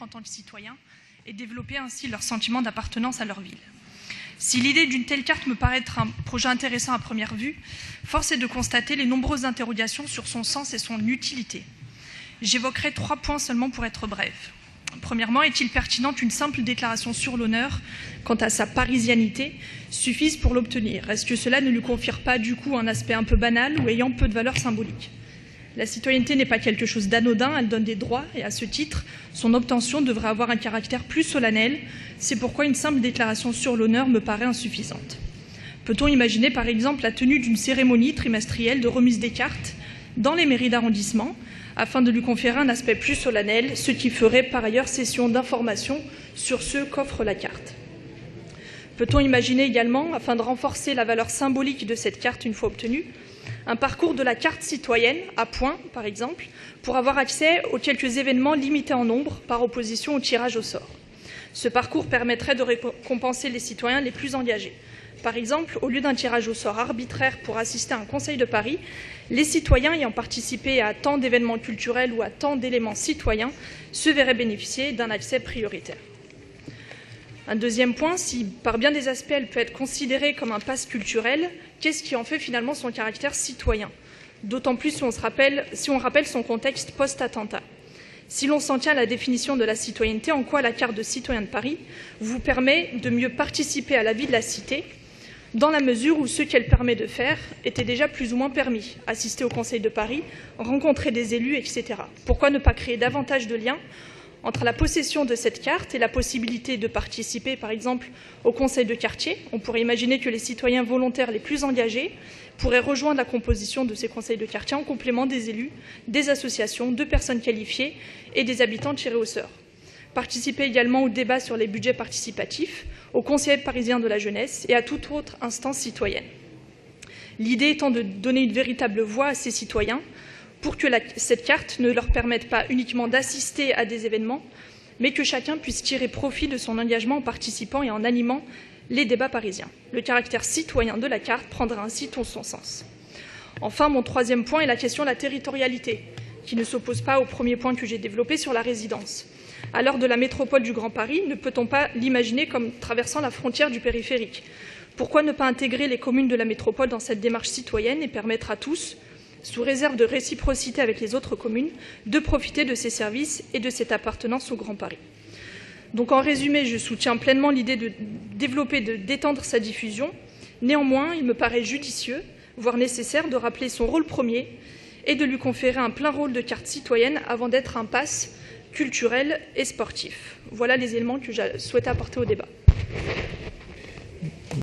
en tant que citoyens et développer ainsi leur sentiment d'appartenance à leur ville. Si l'idée d'une telle carte me paraît être un projet intéressant à première vue, force est de constater les nombreuses interrogations sur son sens et son utilité. J'évoquerai 3 points seulement pour être brève. Premièrement, est-il pertinent qu'une simple déclaration sur l'honneur, quant à sa parisianité, suffise pour l'obtenir? Est-ce que cela ne lui confère pas du coup un aspect un peu banal ou ayant peu de valeur symbolique? La citoyenneté n'est pas quelque chose d'anodin, elle donne des droits et à ce titre, son obtention devrait avoir un caractère plus solennel. C'est pourquoi une simple déclaration sur l'honneur me paraît insuffisante. Peut-on imaginer par exemple la tenue d'une cérémonie trimestrielle de remise des cartes dans les mairies d'arrondissement afin de lui conférer un aspect plus solennel, ce qui ferait par ailleurs session d'information sur ce qu'offre la carte? Peut-on imaginer également, afin de renforcer la valeur symbolique de cette carte une fois obtenue, un parcours de la carte citoyenne, à points par exemple, pour avoir accès aux quelques événements limités en nombre par opposition au tirage au sort? Ce parcours permettrait de récompenser les citoyens les plus engagés. Par exemple, au lieu d'un tirage au sort arbitraire pour assister à un conseil de Paris, les citoyens ayant participé à tant d'événements culturels ou à tant d'éléments citoyens se verraient bénéficier d'un accès prioritaire. Un deuxième point, si par bien des aspects elle peut être considérée comme un pass culturel, qu'est-ce qui en fait finalement son caractère citoyen? D'autant plus si on rappelle son contexte post-attentat. Si l'on s'en tient à la définition de la citoyenneté, en quoi la carte de citoyen de Paris vous permet de mieux participer à la vie de la cité, dans la mesure où ce qu'elle permet de faire était déjà plus ou moins permis, assister au Conseil de Paris, rencontrer des élus, etc. Pourquoi ne pas créer davantage de liens entre la possession de cette carte et la possibilité de participer, par exemple, au conseil de quartier? On pourrait imaginer que les citoyens volontaires les plus engagés pourraient rejoindre la composition de ces conseils de quartier en complément des élus, des associations, de personnes qualifiées et des habitants tirés au sort. Participer également au débat sur les budgets participatifs, au Conseil parisien de la jeunesse et à toute autre instance citoyenne. L'idée étant de donner une véritable voix à ces citoyens pour que cette carte ne leur permette pas uniquement d'assister à des événements, mais que chacun puisse tirer profit de son engagement en participant et en animant les débats parisiens. Le caractère citoyen de la carte prendra ainsi tout son sens. Enfin, mon 3e point est la question de la territorialité, qui ne s'oppose pas au premier point que j'ai développé sur la résidence. À l'heure de la métropole du Grand Paris, ne peut-on pas l'imaginer comme traversant la frontière du périphérique? Pourquoi ne pas intégrer les communes de la métropole dans cette démarche citoyenne et permettre à tous, sous réserve de réciprocité avec les autres communes, de profiter de ces services et de cette appartenance au Grand Paris? Donc en résumé, je soutiens pleinement l'idée de développer, d'étendre sa diffusion. Néanmoins, il me paraît judicieux, voire nécessaire, de rappeler son rôle premier et de lui conférer un plein rôle de carte citoyenne avant d'être un pass culturel et sportif. Voilà les éléments que je souhaitais apporter au débat.